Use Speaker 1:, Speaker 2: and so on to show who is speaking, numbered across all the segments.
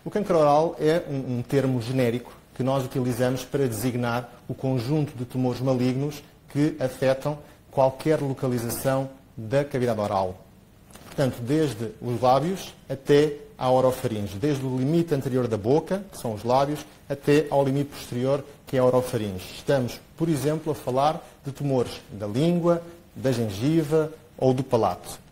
Speaker 1: O cancro oral é um termo genérico que nós utilizamos para designar o conjunto de tumores malignos que afetam qualquer localização da cavidade oral. Portanto, desde os lábios até à orofaringe, desde o limite anterior da boca, que são os lábios, até ao limite posterior, que é a orofaringe. Estamos, por exemplo, a falar de tumores da língua, da gengiva ou do palato.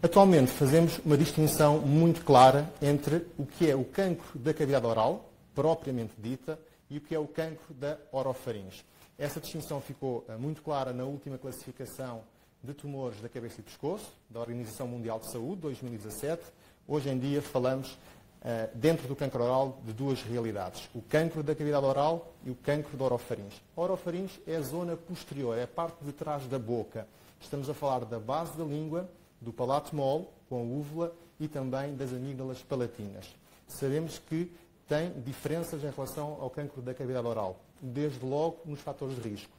Speaker 1: Atualmente fazemos uma distinção muito clara entre o que é o cancro da cavidade oral, propriamente dita, e o que é o cancro da orofaringe. Essa distinção ficou muito clara na última classificação de tumores da cabeça e pescoço, da Organização Mundial de Saúde, 2017. Hoje em dia falamos, dentro do cancro oral, de duas realidades. O cancro da cavidade oral e o cancro da orofaringe. A orofaringe é a zona posterior, é a parte de trás da boca. Estamos a falar da base da língua, do palato mole, com a úvula, e também das amígdalas palatinas. Sabemos que tem diferenças em relação ao cancro da cavidade oral, desde logo nos fatores de risco.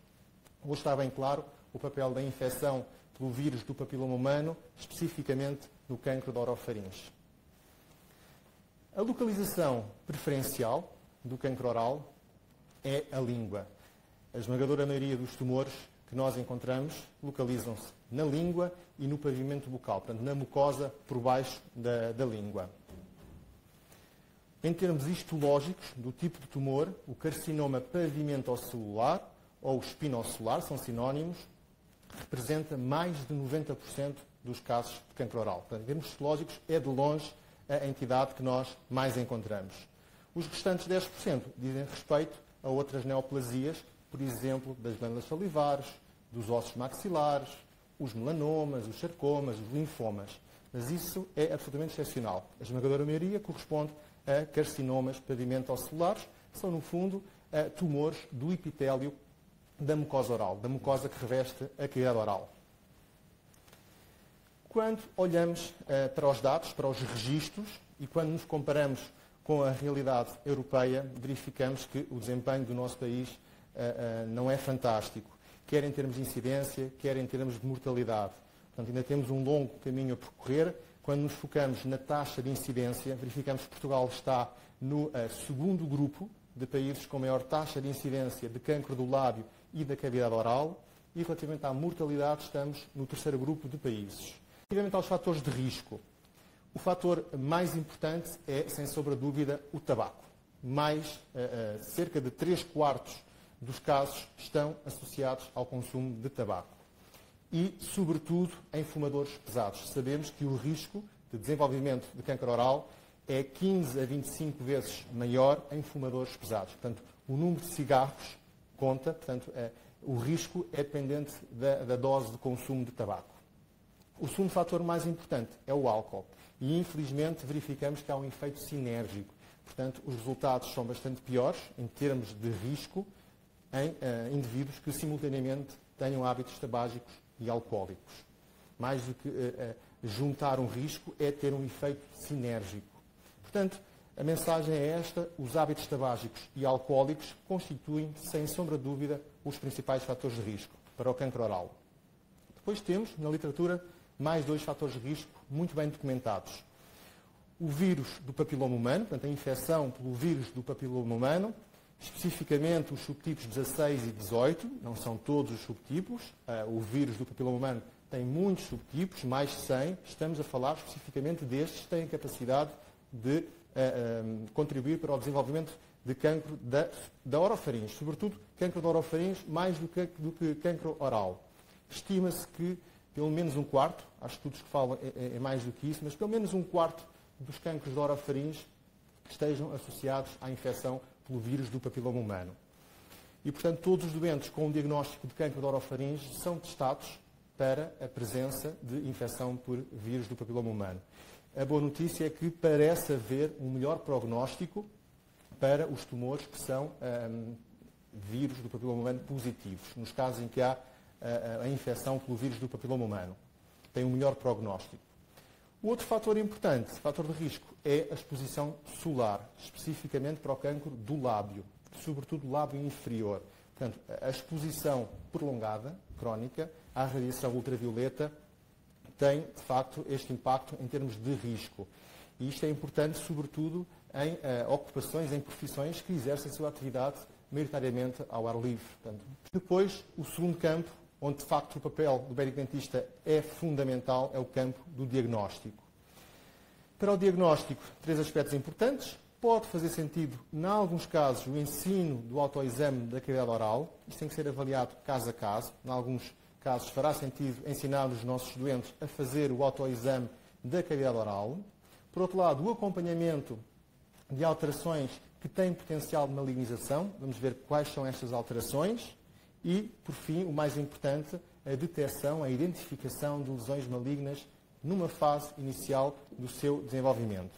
Speaker 1: Hoje está bem claro o papel da infecção pelo vírus do papiloma humano, especificamente no cancro da orofaringe. A localização preferencial do cancro oral é a língua. A esmagadora maioria dos tumores que nós encontramos localizam-se na língua e no pavimento bucal, portanto, na mucosa por baixo da língua. Em termos histológicos do tipo de tumor, o carcinoma pavimentocelular ou espinocelular, são sinónimos, representa mais de 90% dos casos de cancro oral. Portanto, em termos histológicos, é de longe a entidade que nós mais encontramos. Os restantes 10% dizem respeito a outras neoplasias, por exemplo, das glândulas salivares, dos ossos maxilares, os melanomas, os sarcomas, os linfomas. Mas isso é absolutamente excepcional. A esmagadora maioria corresponde a carcinomas pavimentocelulares, que são, no fundo, tumores do epitélio da mucosa oral, da mucosa que reveste a cavidade oral. Quando olhamos para os dados, para os registros, e quando nos comparamos com a realidade europeia, verificamos que o desempenho do nosso país não é fantástico, quer em termos de incidência, quer em termos de mortalidade. Portanto, ainda temos um longo caminho a percorrer. Quando nos focamos na taxa de incidência, verificamos que Portugal está no segundo grupo de países com maior taxa de incidência de cancro do lábio e da cavidade oral, e relativamente à mortalidade estamos no terceiro grupo de países. Relativamente aos fatores de risco, o fator mais importante é, sem sombra de dúvida, o tabaco. Cerca de 3/4 dos casos estão associados ao consumo de tabaco. E, sobretudo, em fumadores pesados. Sabemos que o risco de desenvolvimento de cancro oral é 15 a 25 vezes maior em fumadores pesados. Portanto, o número de cigarros conta, portanto, o risco é dependente da dose de consumo de tabaco. O segundo fator mais importante é o álcool. E, infelizmente, verificamos que há um efeito sinérgico. Portanto, os resultados são bastante piores em termos de risco em indivíduos que simultaneamente tenham hábitos tabágicos e alcoólicos. Mais do que juntar um risco é ter um efeito sinérgico. Portanto, a mensagem é esta: os hábitos tabágicos e alcoólicos constituem, sem sombra de dúvida, os principais fatores de risco para o cancro oral. Depois temos, na literatura, mais 2 fatores de risco muito bem documentados. O vírus do papiloma humano, portanto, a infecção pelo vírus do papiloma humano, especificamente os subtipos 16 e 18, não são todos os subtipos. O vírus do papiloma humano tem muitos subtipos, mais de 100. Estamos a falar especificamente destes que têm a capacidade de contribuir para o desenvolvimento de cancro da orofaringe, sobretudo cancro da orofaringe, mais do que cancro oral. Estima-se que pelo menos 1/4, há estudos que falam é mais do que isso, mas pelo menos 1/4 dos cancros da orofaringe estejam associados à infecção pelo vírus do papiloma humano. E, portanto, todos os doentes com um diagnóstico de cancro da orofaringe são testados para a presença de infecção por vírus do papiloma humano. A boa notícia é que parece haver um melhor prognóstico para os tumores que são vírus do papiloma humano positivos, nos casos em que há a infecção pelo vírus do papiloma humano. Tem um melhor prognóstico. O outro fator importante, fator de risco, é a exposição solar, especificamente para o cancro do lábio, sobretudo do lábio inferior. Portanto, a exposição prolongada, crónica, à radiação ultravioleta tem, de facto, este impacto em termos de risco. E isto é importante, sobretudo, em ocupações, em profissões que exercem a sua atividade maioritariamente ao ar livre. Portanto, depois, o segundo campo, onde de facto o papel do médico dentista é fundamental, é o campo do diagnóstico. Para o diagnóstico, 3 aspectos importantes. Pode fazer sentido, em alguns casos, o ensino do autoexame da cavidade oral. Isto tem que ser avaliado caso a caso. Em alguns casos fará sentido ensinar os nossos doentes a fazer o autoexame da cavidade oral. Por outro lado, o acompanhamento de alterações que têm potencial de malignização. Vamos ver quais são estas alterações. E, por fim, o mais importante, a detecção, a identificação de lesões malignas numa fase inicial do seu desenvolvimento.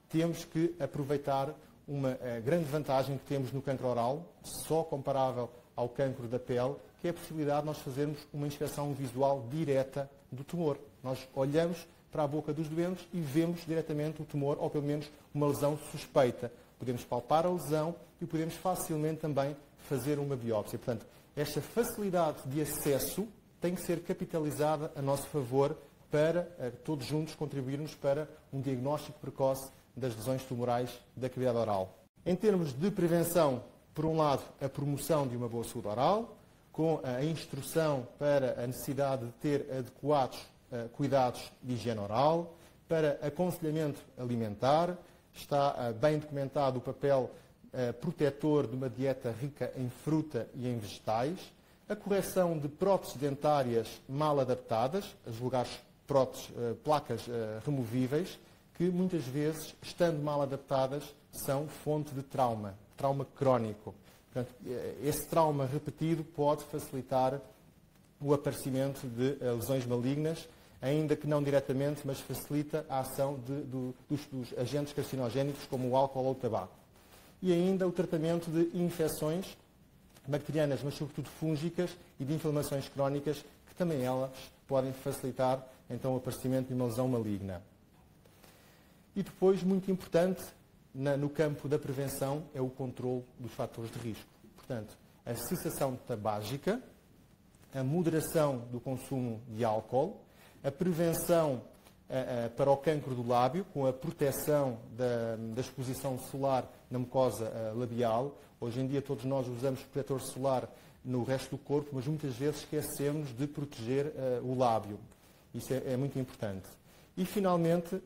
Speaker 1: Temos que aproveitar uma grande vantagem que temos no cancro oral, só comparável ao cancro da pele, que é a possibilidade de nós fazermos uma inspeção visual direta do tumor. Nós olhamos para a boca dos doentes e vemos diretamente o tumor, ou pelo menos uma lesão suspeita. Podemos palpar a lesão e podemos facilmente também fazer uma biópsia. Portanto, esta facilidade de acesso tem que ser capitalizada a nosso favor para todos juntos contribuirmos para um diagnóstico precoce das lesões tumorais da cavidade oral. Em termos de prevenção, por um lado, a promoção de uma boa saúde oral, com a instrução para a necessidade de ter adequados cuidados de higiene oral, para aconselhamento alimentar, está bem documentado o papel protetor de uma dieta rica em fruta e em vegetais, a correção de próteses dentárias mal adaptadas, as vulgares próteses, placas removíveis, que muitas vezes, estando mal adaptadas, são fonte de trauma crónico. Portanto, esse trauma repetido pode facilitar o aparecimento de lesões malignas, ainda que não diretamente, mas facilita a ação dos agentes carcinogénicos como o álcool ou o tabaco. E ainda o tratamento de infecções bacterianas, mas sobretudo fúngicas, e de inflamações crónicas, que também elas podem facilitar então o aparecimento de uma lesão maligna. E depois, muito importante, no campo da prevenção, é o controle dos fatores de risco. Portanto, a cessação tabágica, a moderação do consumo de álcool, a prevenção para o cancro do lábio, com a proteção da exposição solar na mucosa labial. Hoje em dia todos nós usamos protetor solar no resto do corpo, mas muitas vezes esquecemos de proteger o lábio. Isso é muito importante. E, finalmente,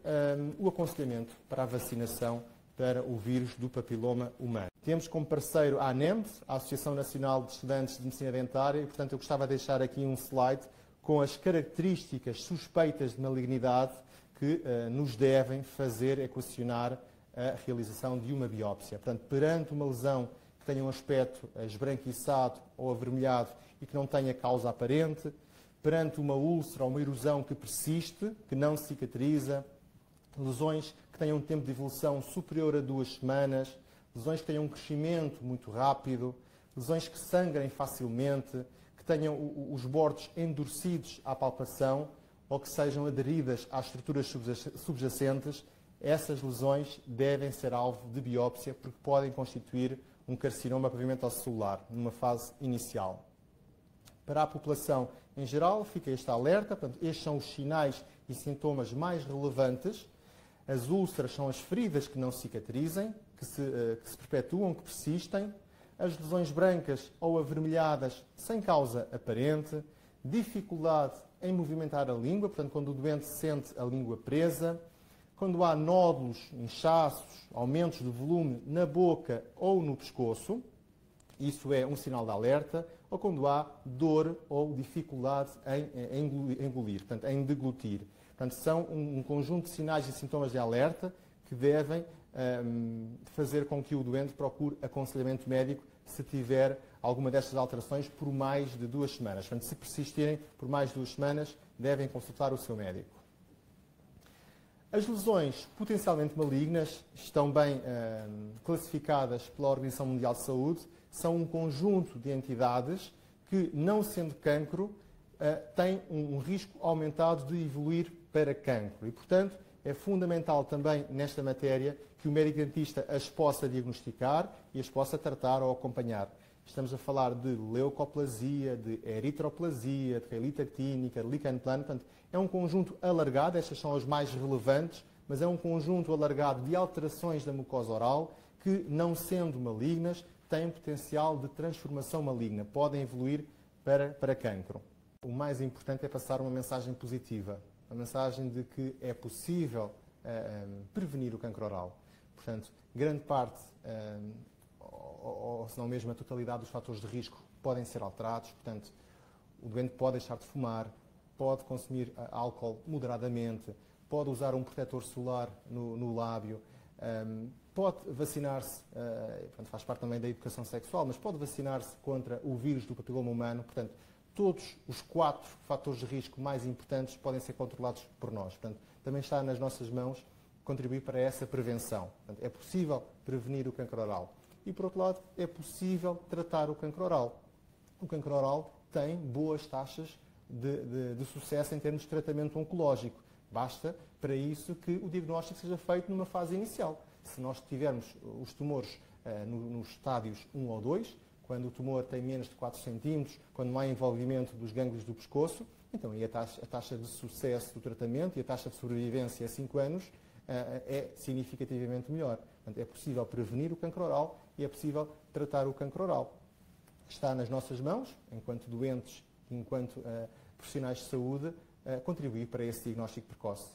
Speaker 1: o aconselhamento para a vacinação para o vírus do papiloma humano. Temos como parceiro a ANEMD, a Associação Nacional de Estudantes de Medicina Dentária, e, portanto, eu gostava de deixar aqui um slide com as características suspeitas de malignidade que nos devem fazer equacionar a realização de uma biópsia. Portanto, perante uma lesão que tenha um aspecto esbranquiçado ou avermelhado e que não tenha causa aparente, perante uma úlcera ou uma erosão que persiste, que não cicatriza, lesões que tenham um tempo de evolução superior a 2 semanas, lesões que tenham um crescimento muito rápido, lesões que sangrem facilmente, que tenham os bordos endurecidos à palpação ou que sejam aderidas às estruturas subjacentes, essas lesões devem ser alvo de biópsia porque podem constituir um carcinoma pavimentocelular numa fase inicial. Para a população em geral, fica este alerta. Portanto, estes são os sinais e sintomas mais relevantes. As úlceras são as feridas que não cicatrizem, que se perpetuam, que persistem. As lesões brancas ou avermelhadas sem causa aparente. Dificuldade em movimentar a língua, portanto, quando o doente sente a língua presa. Quando há nódulos, inchaços, aumentos de volume na boca ou no pescoço, isso é um sinal de alerta. Ou quando há dor ou dificuldade em engolir, portanto, em deglutir. Portanto, são um conjunto de sinais e sintomas de alerta que devem fazer com que o doente procure aconselhamento médico se tiver alguma destas alterações por mais de 2 semanas. Portanto, se persistirem por mais de 2 semanas, devem consultar o seu médico. As lesões potencialmente malignas estão bem classificadas pela Organização Mundial de Saúde. São um conjunto de entidades que, não sendo cancro, têm um risco aumentado de evoluir para cancro. E, portanto, é fundamental também nesta matéria que o médico dentista as possa diagnosticar e as possa tratar ou acompanhar. Estamos a falar de leucoplasia, de eritroplasia, de reelite actínica, de lichen planus. Portanto, é um conjunto alargado, estas são as mais relevantes, mas é um conjunto alargado de alterações da mucosa oral que, não sendo malignas, têm potencial de transformação maligna, podem evoluir para cancro. O mais importante é passar uma mensagem positiva, a mensagem de que é possível prevenir o cancro oral. Portanto, grande parte, ou se não mesmo a totalidade dos fatores de risco podem ser alterados. Portanto, o doente pode deixar de fumar, pode consumir álcool moderadamente, pode usar um protetor solar no lábio, pode vacinar-se, faz parte também da educação sexual, mas pode vacinar-se contra o vírus do papiloma humano. Portanto, todos os 4 fatores de risco mais importantes podem ser controlados por nós. Portanto, também está nas nossas mãos contribuir para essa prevenção. Portanto, é possível prevenir o cancro oral. E, por outro lado, é possível tratar o cancro oral. O cancro oral tem boas taxas de sucesso em termos de tratamento oncológico. Basta, para isso, que o diagnóstico seja feito numa fase inicial. Se nós tivermos os tumores nos estádios 1 ou 2, quando o tumor tem menos de 4 centímetros, quando não há envolvimento dos gânglios do pescoço, então aí a taxa de sucesso do tratamento e a taxa de sobrevivência a 5 anos é significativamente melhor. Portanto, é possível prevenir o cancro oral e é possível tratar o cancro oral. Está nas nossas mãos, enquanto doentes, enquanto profissionais de saúde, contribuir para esse diagnóstico precoce.